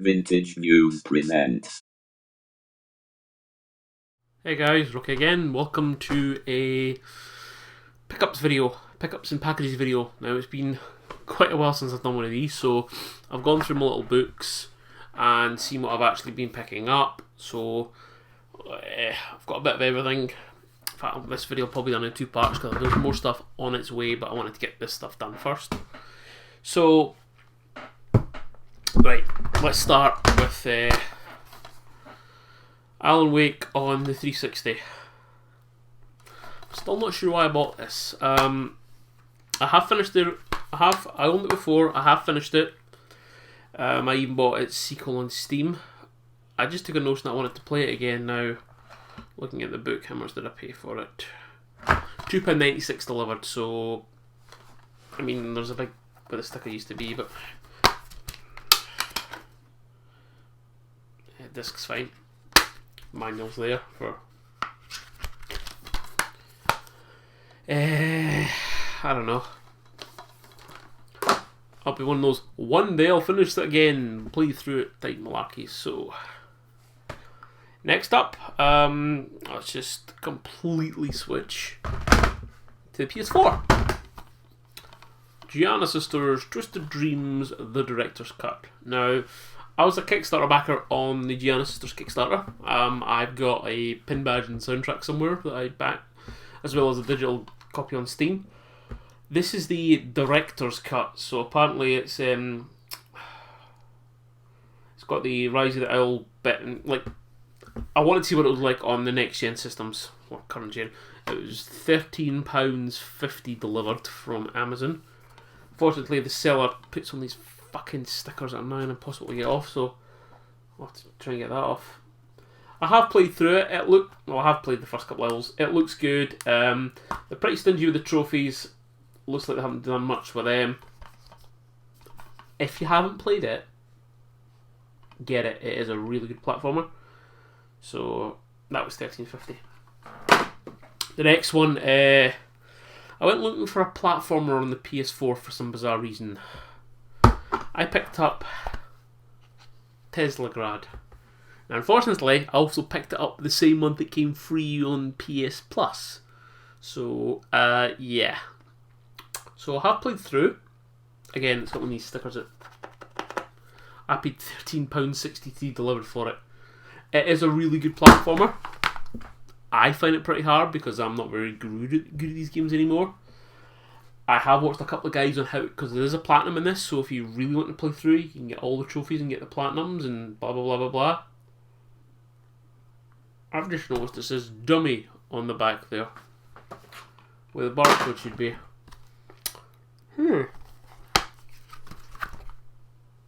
Vintage News presents. Hey guys, Rookie again. Welcome to a pickups and packages video. Now it's been quite a while since I've done one of these, so I've gone through my little books and seen what I've actually been picking up. So I've got a bit of everything. In fact, this video will probably done in two parts because there's more stuff on its way, but I wanted to get this stuff done first. So, right, let's start with Alan Wake on the 360. Still not sure why I bought this. I have finished it. I owned it before. I have finished it. I even bought its sequel on Steam. I just took a notion that I wanted to play it again now. Looking at the book, how much did I pay for it? £2.96 delivered. So, I mean, there's a big where the sticker used to be, but disc's fine. Manual's there for. I don't know. I'll be one of those. One day I'll finish it again, play through it type malarkey. So next up, let's just completely switch to the PS4. Gianna Sisters Twisted Dreams: The Director's Cut. Now, I was a Kickstarter backer on the Gianna Sisters Kickstarter. I've got a pin badge and soundtrack somewhere that I backed, as well as a digital copy on Steam. This is the Director's Cut, so apparently it's got the Rise of the Owl bit, and like I wanted to see what it was like on the next gen systems or current gen. It was £13.50 delivered from Amazon. Fortunately, the seller puts on these fucking stickers that are now impossible to get off, so I'll have to try and get that off. I have played through it. I have played the first couple levels. It looks good. They're pretty stingy with the trophies. Looks like they haven't done much with them. If you haven't played it, get it. It is a really good platformer. So that was £13.50. The next one, I went looking for a platformer on the PS4 for some bizarre reason. I picked up Teslagrad. Now, unfortunately, I also picked it up the same month it came free on PS Plus. So, yeah. So I have played through. Again, it's got one of these stickers. I paid £13.63 delivered for it. It is a really good platformer. I find it pretty hard because I'm not very good at these games anymore. I have watched a couple of guys on how, because there is a platinum in this, so if you really want to play through, you can get all the trophies and get the platinums and blah blah blah blah blah. I've just noticed it says dummy on the back there, where the barcode should be.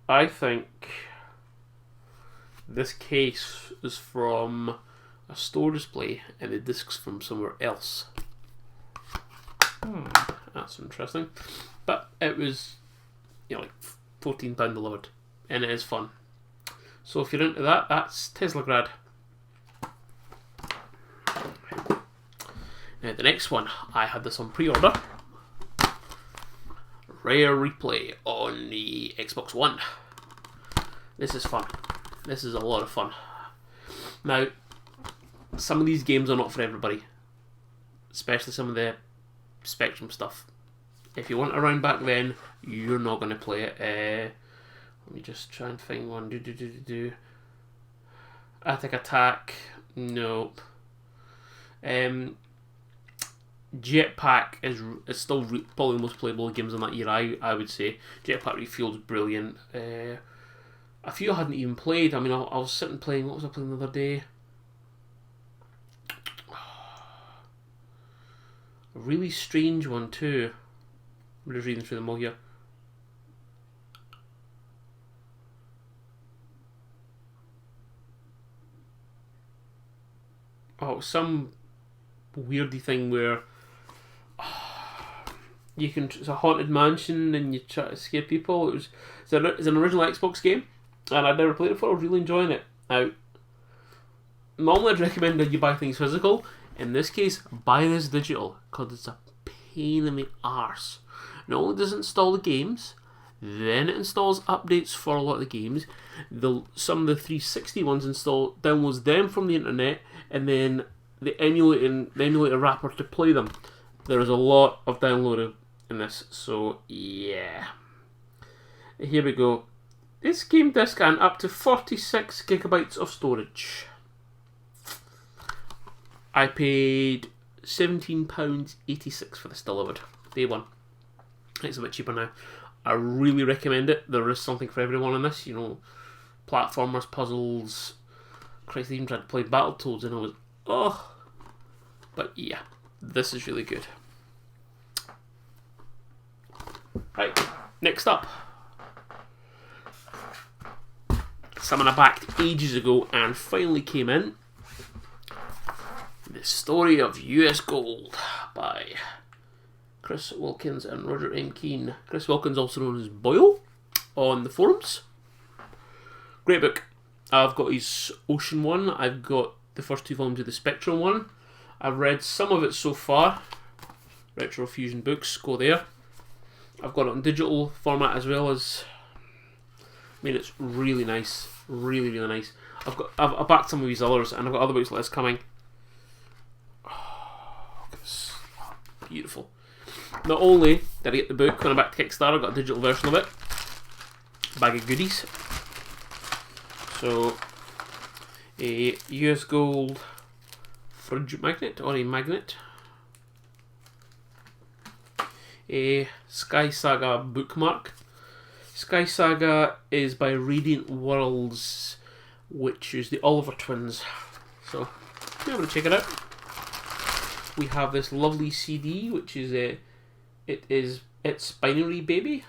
I think this case is from a store display and the disc's from somewhere else. That's interesting. But it was, like £14 delivered, and it is fun. So if you're into that, that's Teslagrad. Now the next one, I had this on pre-order. Rare Replay on the Xbox One. This is fun. This is a lot of fun. Now, some of these games are not for everybody, especially some of the Spectrum stuff. If you weren't around back then, you're not going to play it. Let me just try and find one. Attic Attack. Nope. Jetpack is still probably the most playable games in that year, I would say. Jetpack Refueled is brilliant. A few I hadn't even played. I mean, I was sitting playing. What was I playing the other day? A really strange one too. I'm just reading through them all here. Oh, some weirdy thing where it's a haunted mansion and you try to scare people. It's an original Xbox game, and I'd never played it before. I was really enjoying it. Now, normally I'd recommend that you buy things physical. In this case, buy this digital because it's a pain in the arse. Not only does it install the games, Then it installs updates for a lot of the games. Some of the 360 ones downloads them from the internet, and then the emulator wrapper to play them. There is a lot of downloading in this, so yeah. Here we go. This game disc and up to 46 gigabytes of storage. I paid £17.86 for this delivered. Day one. It's a bit cheaper now. I really recommend it. There is something for everyone in this. You know, platformers, puzzles. Christ, I even tried to play Battletoads and I was, oh. But yeah, this is really good. Right, next up. Someone I backed ages ago and finally came in. The Story of US Gold by Chris Wilkins and Roger M. Keane. Chris Wilkins, also known as Boyle on the forums. Great book. I've got his Ocean one. I've got the first 2 volumes of the Spectrum one. I've read some of it so far. Retro Fusion Books, go there. I've got it in digital format as well as. I mean, it's really nice, really nice. I've backed some of these others, and I've got other books like this coming. Oh, this, beautiful. Not only did I get the book when I backed Kickstarter, I got a digital version of it. Bag of goodies. So, a US Gold fridge magnet, or a magnet. A Sky Saga bookmark. Sky Saga is by Radiant Worlds, which is the Oliver twins. So, I'm going to check it out. We have this lovely CD, which is It's Binary Baby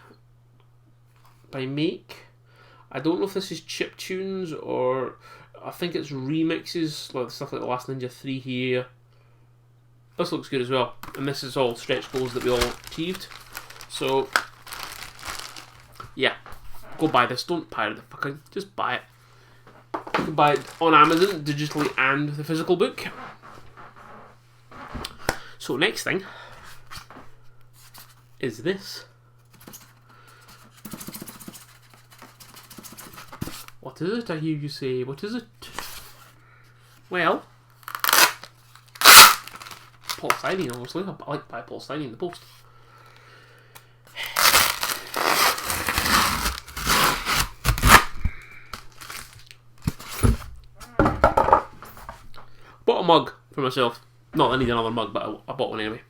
by Make. I don't know if this is chip tunes or I think it's remixes, like stuff like The Last Ninja 3 here. This looks good as well, and this is all stretch goals that we all achieved. So, yeah, go buy this. Don't pirate the fucking, just buy it. You can buy it on Amazon, digitally and the physical book. So next thing is this. What is it? I hear you say, what is it? Well, polystyrene, obviously. I like to buy polystyrene in the post. Bought a mug for myself. Not that I need another mug, but I bought one anyway.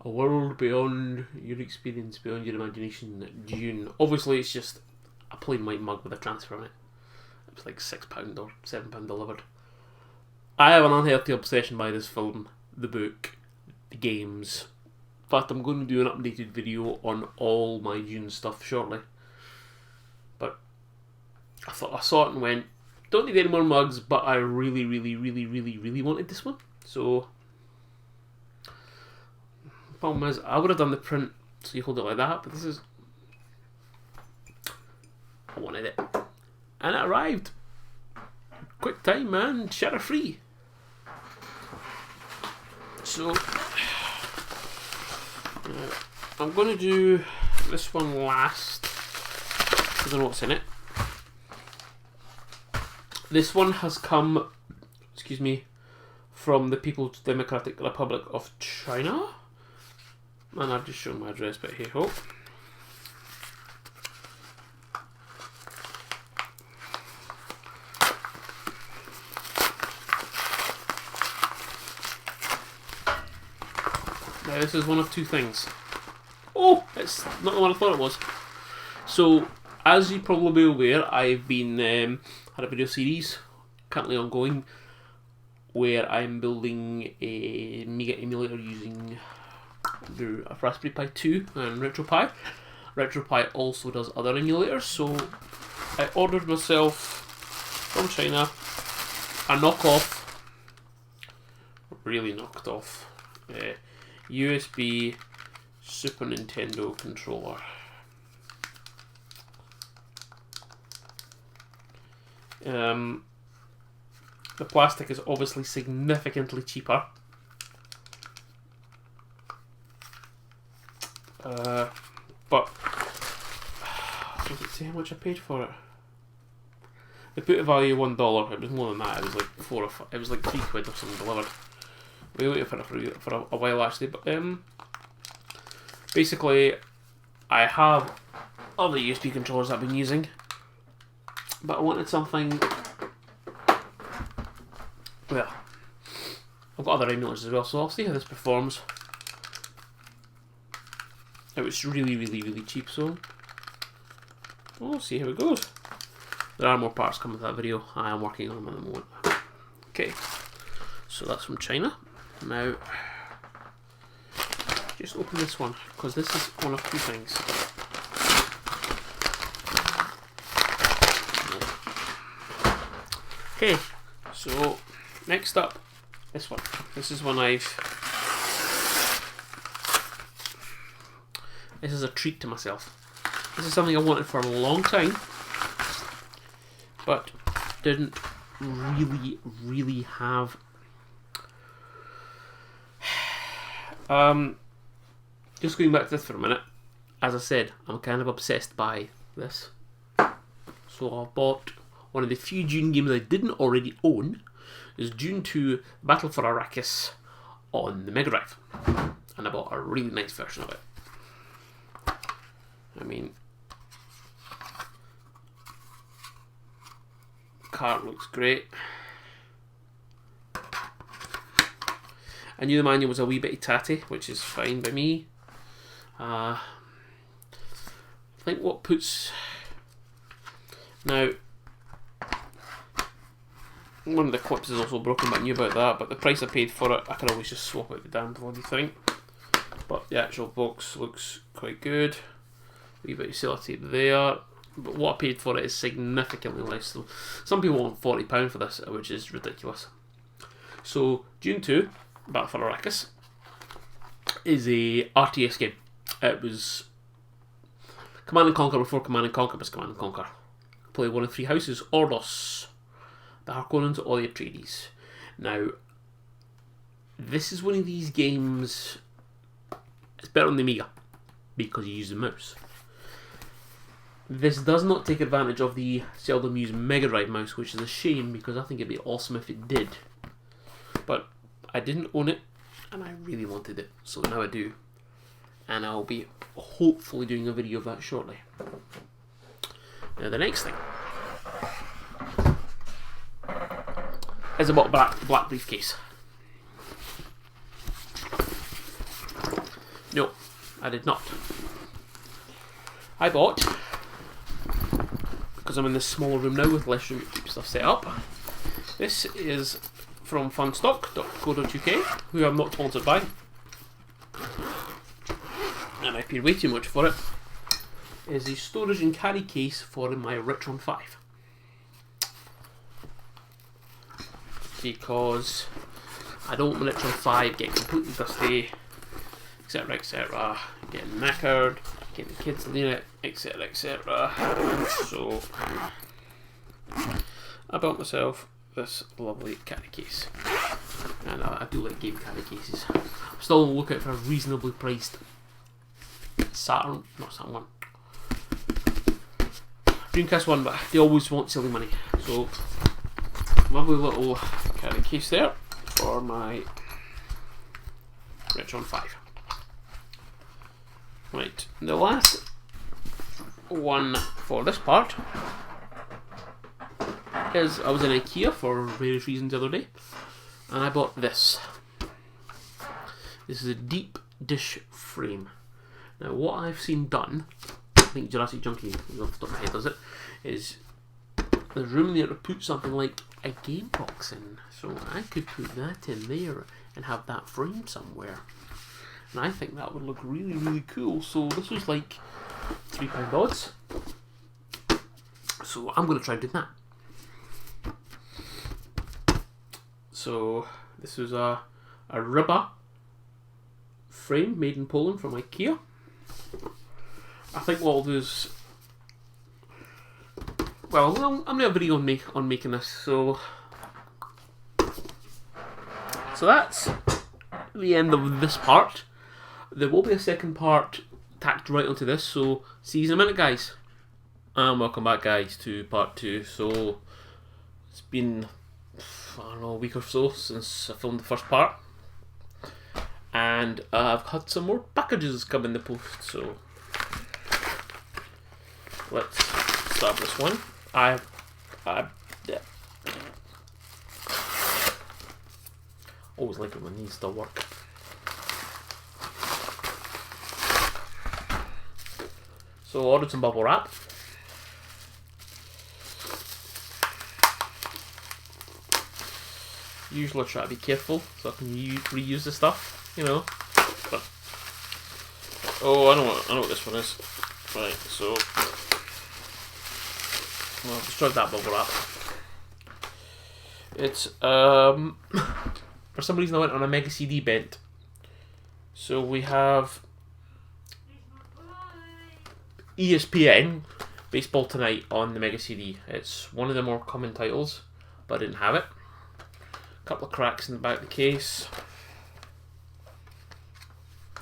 A world beyond your experience, beyond your imagination. Dune. Obviously, it's just a plain white mug with a transfer on it. It was like £6 or £7 delivered. I have an unhealthy obsession by this film, the book, the games. But I'm going to do an updated video on all my Dune stuff shortly. But I thought I saw it and went, don't need any more mugs, but I really wanted this one. So, the problem is, I would have done the print so you hold it like that, but this is, I wanted it. And it arrived. Quick time, man. Share free. So, I'm going to do this one last because I know what's in it. This one has come, from the People's Democratic Republic of China. And I've just shown my address, but hey ho. Now this is one of two things. Oh, it's not the one I thought it was. So, as you're probably aware, I've been had a video series currently ongoing where I'm building a Mega emulator using the Raspberry Pi 2 and RetroPie. RetroPie also does other emulators, so I ordered myself from China a knockoff, really knocked off, USB Super Nintendo controller. The plastic is obviously significantly cheaper. But does it say how much I paid for it? They put a value of $1. It was more than that. It was like it was like £3 or something delivered. We waited for it for a while actually, but basically I have other USB controllers I've been using, but I wanted something. Well, I've got other emulators as well, so I'll see how this performs. It was really cheap, so we'll see how it goes. There are more parts coming to that video. I am working on them at the moment. Okay, so that's from China. Now, just open this one, because this is one of two things. Okay, so next up, this one. This is one this is a treat to myself. This is something I wanted for a long time, but didn't really have. Just going back to this for a minute. As I said, I'm kind of obsessed by this. So I bought one of the few Dune games I didn't already own. Is Dune 2 Battle for Arrakis on the Mega Drive. And I bought a really nice version of it. I mean, cart looks great. I knew the manual was a wee bit tatty, which is fine by me. I think what puts... Now, one of the clips is also broken, but I knew about that. But the price I paid for it, I can always just swap out the damn bloody thing. But the actual box looks quite good. A wee bit of sellotape there. But what I paid for it is significantly less. So some people want £40 for this, which is ridiculous. So, Dune 2, Battle for Arrakis, is a RTS game. It was Command & Conquer before Command & Conquer was Command & Conquer. Play one of three houses, Ordos, the Harkonnens, or the Atreides. Now, this is one of these games, it's better on the Amiga, because you use the mouse. This does not take advantage of the seldom used Mega Drive mouse, which is a shame, because I think it'd be awesome if it did. But I didn't own it, and I really wanted it, so now I do. And I'll be hopefully doing a video of that shortly. Now the next thing is about black briefcase. No, I did not. I bought, because I'm in this small room now with less room to keep stuff set up. This is from funstock.co.uk, who I'm not sponsored by. And I paid way too much for it. Is the storage and carry case for my Retron 5. Because I don't want my Retron 5 get completely dusty, etc, getting knackered, getting the kids in it, etc. So I bought myself this lovely carry case. And I do like game carry cases. I'm still on the lookout for a reasonably priced Dreamcast one, but they always want silly money. So, lovely little carry case there for my Retron 5. Right, the last one for this part is I was in IKEA for various reasons the other day, and I bought this. This is a deep dish frame. Now, what I've seen done, I think Jurassic Junkie, off the top of my head, does it, is there's room in there to put something like a game box in. So I could put that in there and have that framed somewhere. And I think that would look really cool. So this was like £3 odds. So I'm going to try and do that. So this was a rubber frame made in Poland from IKEA. I think what I'll do is, well, I'm going to have a video on making this, so that's the end of this part. There will be a second part tacked right onto this. So see you in a minute, guys. And welcome back, guys, to part 2. So it's been, I don't know, a week or so since I filmed the first part, and I've had some more packages come in the post. So let's start this one. I always like it when these still work. So I ordered some bubble wrap. Usually I try to be careful so I can reuse the stuff, you know. But oh, I know what this one is. Right, so well, I've destroyed that bubble wrap. It's for some reason I went on a Mega CD bent. So we have ESPN Baseball Tonight on the Mega CD. It's one of the more common titles, but I didn't have it. A couple of cracks in the back of the case.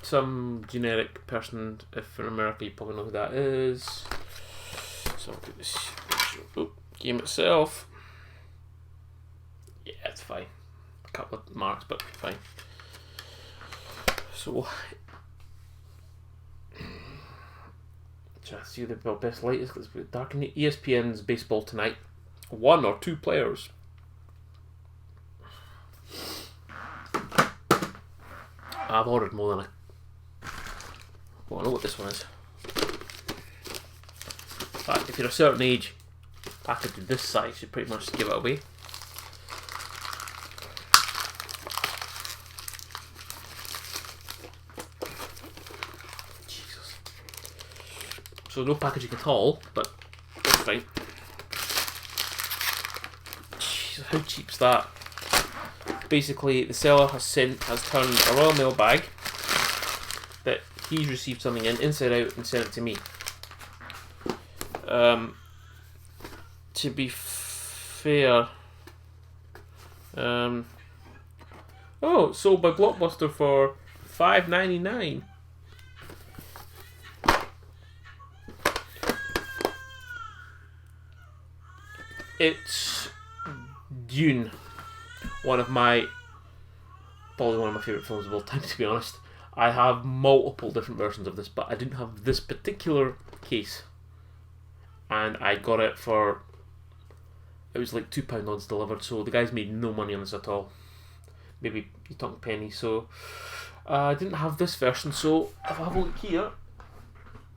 Some generic person, if in America you probably know who that is. So I'll do this. Oh, game itself. Yeah, it's fine. A couple of marks, but fine. So try to see the best light is because it's dark in the ESPN's Baseball Tonight. 1 or 2 players. I've ordered more than well, I know what this one is. In fact, if you're a certain age, a package of this size should pretty much give it away. Jesus. So no packaging at all, but that's fine. Jesus, how cheap's that? Basically, the seller has turned a Royal Mail bag that he's received something inside out and sent it to me. To be fair, oh, sold by Blockbuster for $5.99. It's Dune. Probably one of my favourite films of all time, to be honest. I have multiple different versions of this, but I didn't have this particular case. And I got it for, it was like £2 odds delivered, so the guys made no money on this at all. Maybe you're talking pennies, so I didn't have this version, so if I have a look here,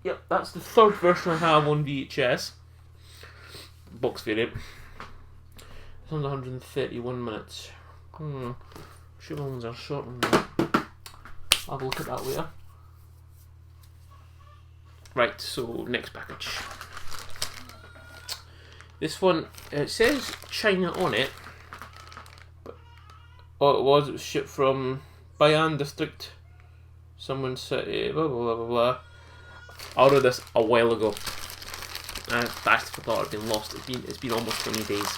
yep, that's the third version I have on VHS. Box variant. It's on 131 minutes. Sure ones are short on that. I'll have a look at that later. Right, so next package. This one, it says China on it. But it was shipped from Bayan District. Someone said, blah, blah, blah, blah. I ordered this a while ago. I actually thought it had been lost. It's been almost 20 days.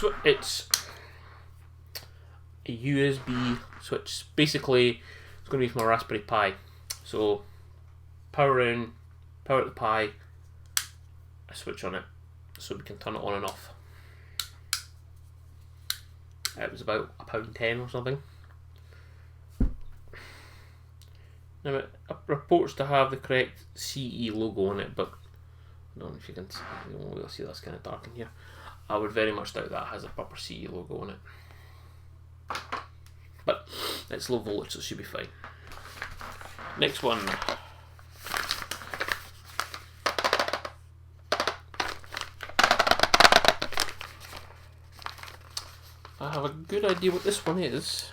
So it's a USB switch. Basically, it's going to be from a Raspberry Pi. So power in, power at the Pi, a switch on it, so we can turn it on and off. It was about £1.10 or something. Now it purports to have the correct CE logo on it, but I don't know if you can see that's kind of dark in here. I would very much doubt that has a proper CE logo on it. But it's low voltage, so it should be fine. Next one. I have a good idea what this one is.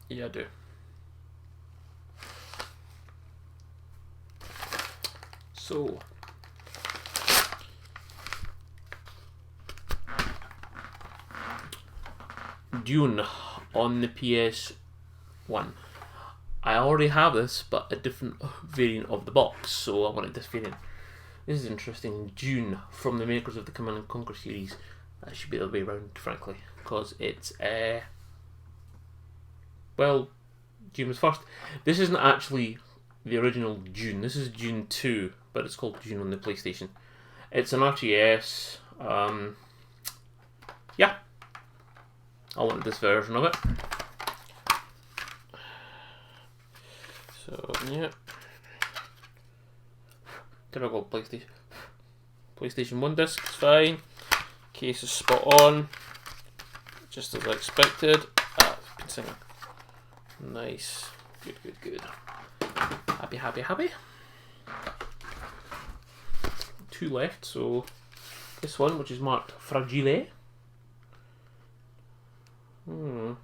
Yeah, I do. So Dune on the PS1. I already have this, but a different variant of the box, so I wanted this variant. This is interesting. Dune, from the makers of the Command & Conquer series. That should be the other way around, frankly, because it's well, Dune was first. This isn't actually the original Dune. This is Dune 2, but it's called Dune on the PlayStation. It's an RTS. Yeah, I wanted this version of it. So yeah, typical PlayStation 1 disc. It's fine. Case is spot on, just as I expected. Been singing. Nice, good. Happy. 2 left. So this one, which is marked Fragile. Now,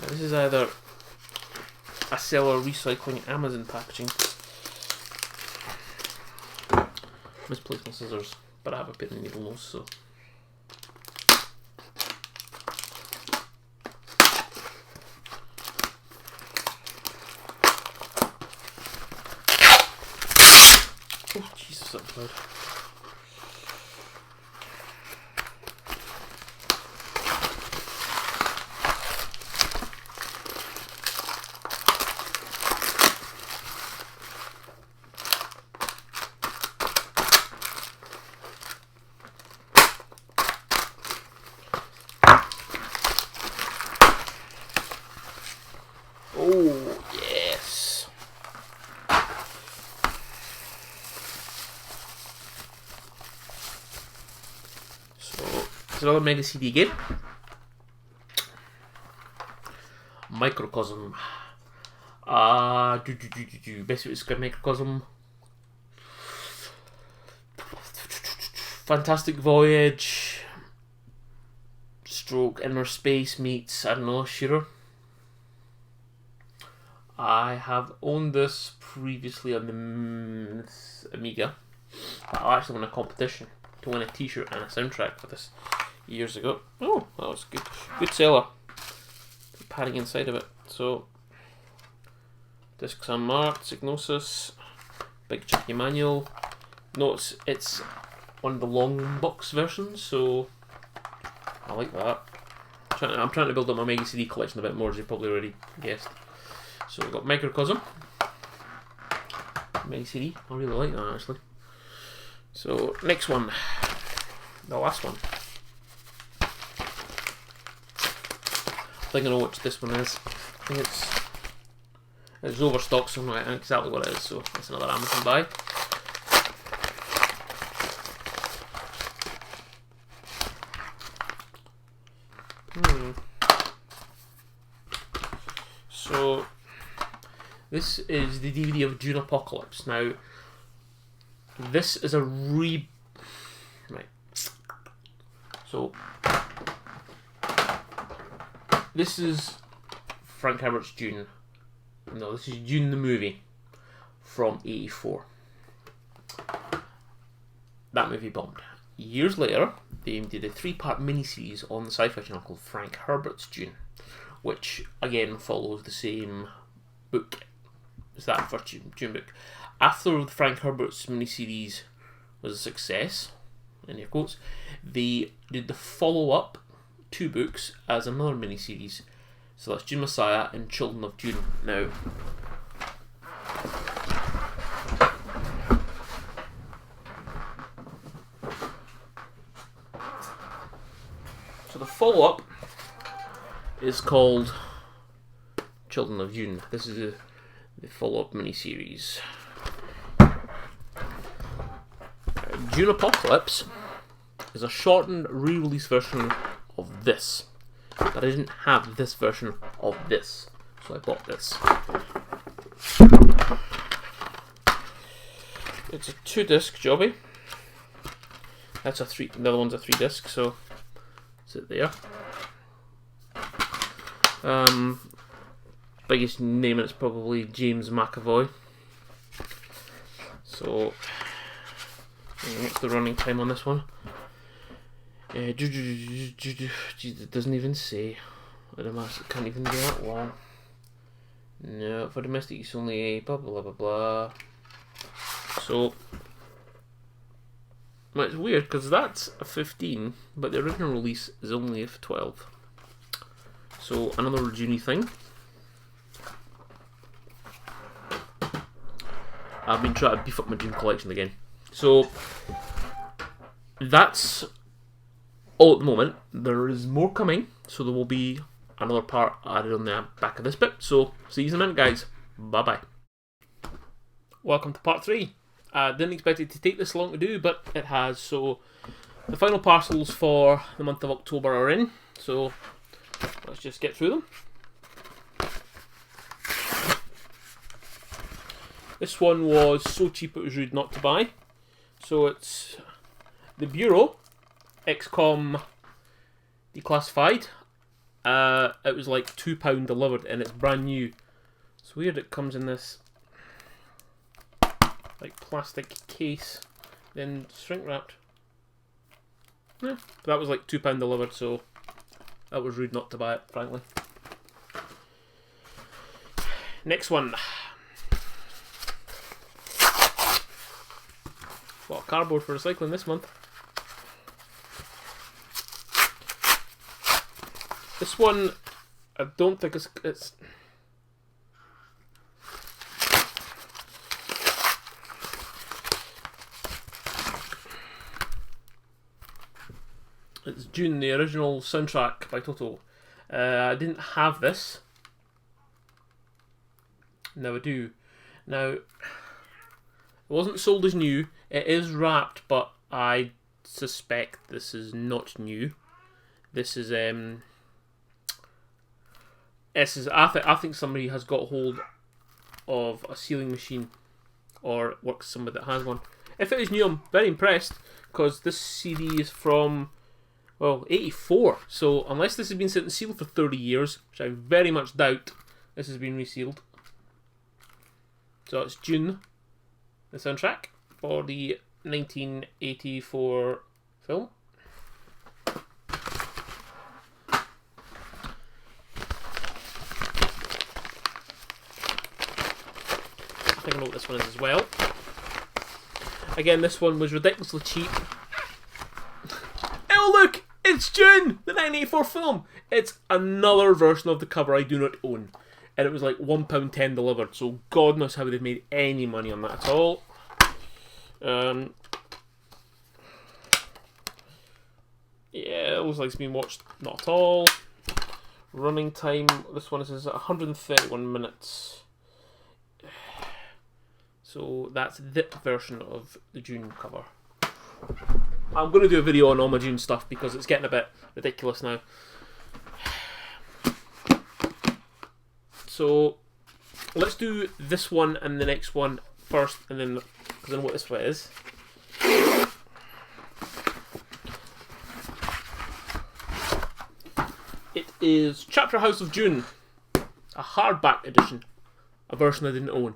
this is either a seller recycling Amazon packaging. Misplaced my scissors, but I have a bit of needle nose, so. Oh, Jesus, that's loud. Oh, yes. So, it's another Mega CD game. Microcosm. Best way to describe Microcosm. Fantastic Voyage. Stroke Inner Space meets, I don't know, shooter. I have owned this previously on the Amiga. I actually won a competition to win a t-shirt and a soundtrack for this years ago. Oh, that was good. Good seller. The padding inside of it. So, discs unmarked, Psygnosis, big chunky manual. Notes it's one of the long box versions, so I like that. I'm trying to build up my Mega CD collection a bit more, as you probably already guessed. So we've got Microcosm, Mega CD. I really like that actually. So next one, the last one. I think I know which this one is. I think it's overstocked, so I'm not exactly what it is. So that's another Amazon buy. So this is the DVD of Dune Apocalypse. Now, this is a right. So this is Frank Herbert's Dune. No, this is Dune the movie from '84. That movie bombed. Years later, they did a 3-part miniseries on the Sci-Fi Channel called Frank Herbert's Dune, which again follows the same book as that first Dune book. After Frank Herbert's miniseries was a success, in air quotes, they did the follow-up 2 books as another miniseries. So that's Dune Messiah and Children of Dune. Now, so the follow-up is called Children of Dune. This is the follow-up miniseries. Dune Apocalypse is a shortened re-release version of this, but I didn't have this version of this, so I bought this. It's a 2-disc jobby. That's a 3. The other one's a 3-disc, so is it there? Biggest name in it's probably James McAvoy. So, what's the running time on this one? It doesn't even say. It can't even be that long. No, for domestic use only. Blah blah blah blah. So, well, it's weird because that's a 15, but the original release is only a 12. So another Junie thing. I've been trying to beef up my June collection again. So that's all at the moment. There is more coming, so there will be another part added on the back of this bit. So see you in a minute, guys. Bye bye. Welcome to part 3. I didn't expect it to take this long to do, but it has. So the final parcels for the month of October are in. So let's just get through them. This one was so cheap it was rude not to buy. So it's the Bureau, XCOM Declassified. It was like £2 delivered and it's brand new. It's weird it comes in this like plastic case, then shrink wrapped. Yeah, but that was like £2 delivered, so that was rude not to buy it, frankly. Next one. A lot of cardboard for recycling this month. This one, I don't think it's Dune, the original soundtrack by Toto. I didn't have this. Now I do. Now, it wasn't sold as new. It is wrapped, but I suspect this is not new. This is I think somebody has got hold of a sealing machine, or works somebody that has one. If it is new, I'm very impressed because this CD is from, well, 84. So unless this has been sitting sealed for 30 years, which I very much doubt, this has been resealed. So it's Dune, the soundtrack for the 1984 film. I think I know what this one is as well. Again, this one was ridiculously cheap. Oh look! It's Dune! The 1984 film! It's another version of the cover I do not own. And it was like £1.10 delivered, so God knows how they've made any money on that at all. Yeah, it looks like it's been watched not at all. Running time, this one is 131 minutes. So that's the version of the Dune cover. I'm going to do a video on all my Dune stuff because it's getting a bit ridiculous now. So let's do this one and the next one first, and then because I know what this one is. It is Chapter House of Dune, a hardback edition, a version I didn't own.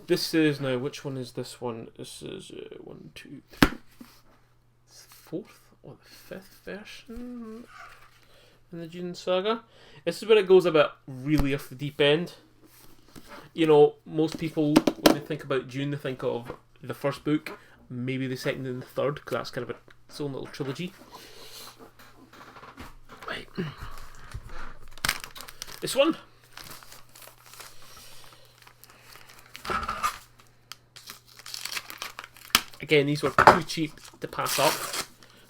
This is now. Which one is this one? This is 1, 2, 3, fourth or the fifth version in the Dune saga. This is where it goes a bit really off the deep end. You know, most people when they think about Dune, they think of the first book, maybe the second and the third, because that's kind of its own little trilogy. Right. This one. Again, these were too cheap to pass up.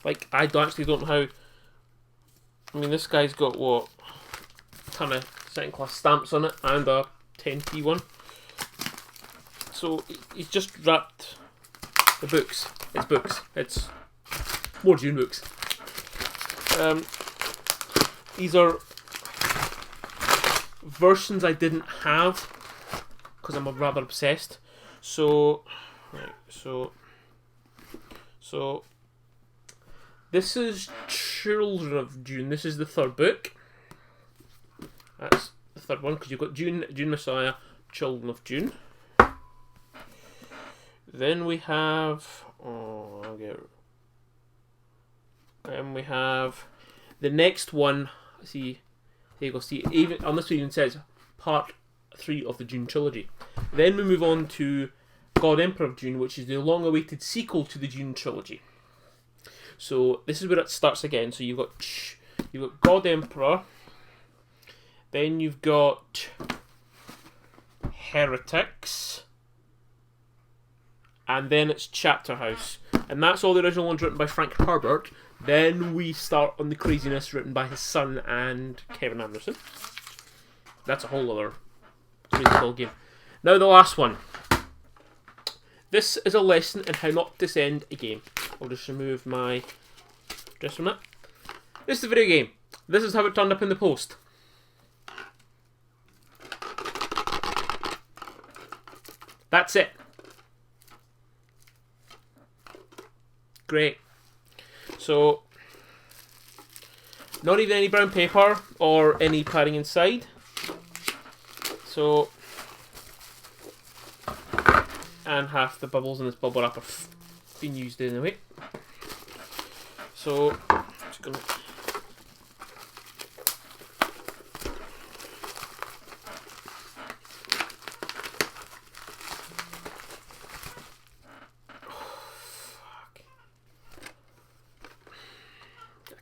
Like, I actually don't know how. I mean, this guy's got what? A ton of second class stamps on it and a 10p one. So he's just wrapped the books. It's books. It's more Dune books. These are versions I didn't have because I'm rather obsessed. So, right, so this is Children of Dune. This is the third book. That's the third one because you've got Dune, Dune Messiah, Children of Dune. Then we have And we have the next one. See, there you go. See, even on this one even says Part 3 of the Dune trilogy. Then we move on to God Emperor of Dune, which is the long-awaited sequel to the Dune trilogy. So this is where it starts again. So you've got God Emperor, then you've got Heretics, and then it's Chapter House, and that's all the original ones written by Frank Herbert. Then we start on the craziness written by his son and Kevin Anderson. That's a whole other crazy game. Now the last one. This is a lesson in how not to send a game. I'll just remove my address from it. This is a video game. This is how it turned up in the post. That's it. Great. So, not even any brown paper or any padding inside. So, and half the bubbles in this bubble wrap have been used anyway. So, just gonna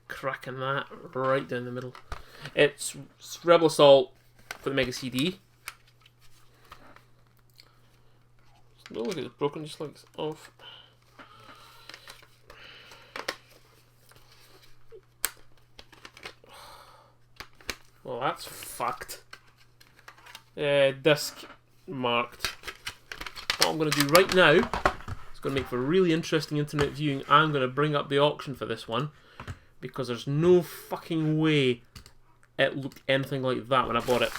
cracking that right down the middle. It's Rebel Assault for the Mega CD. Don't look at it's broken, just like it's off. Well, that's fucked. Disc marked. What I'm going to do right now, it's going to make for really interesting internet viewing. I'm going to bring up the auction for this one, because there's no fucking way it looked anything like that when I bought it.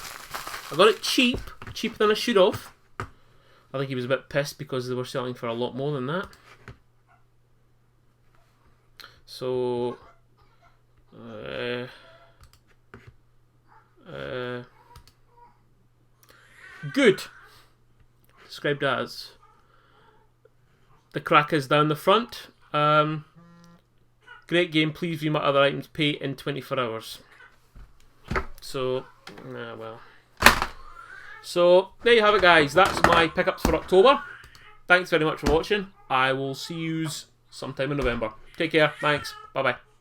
I got it cheap, cheaper than I should have. I think he was a bit pissed because they were selling for a lot more than that. So, good. Described as the crackers down the front. Great game. Please view my other items. Pay in 24 hours. So, well. So, there you have it, guys. That's my pickups for October. Thanks very much for watching. I will see you sometime in November. Take care. Thanks. Bye-bye.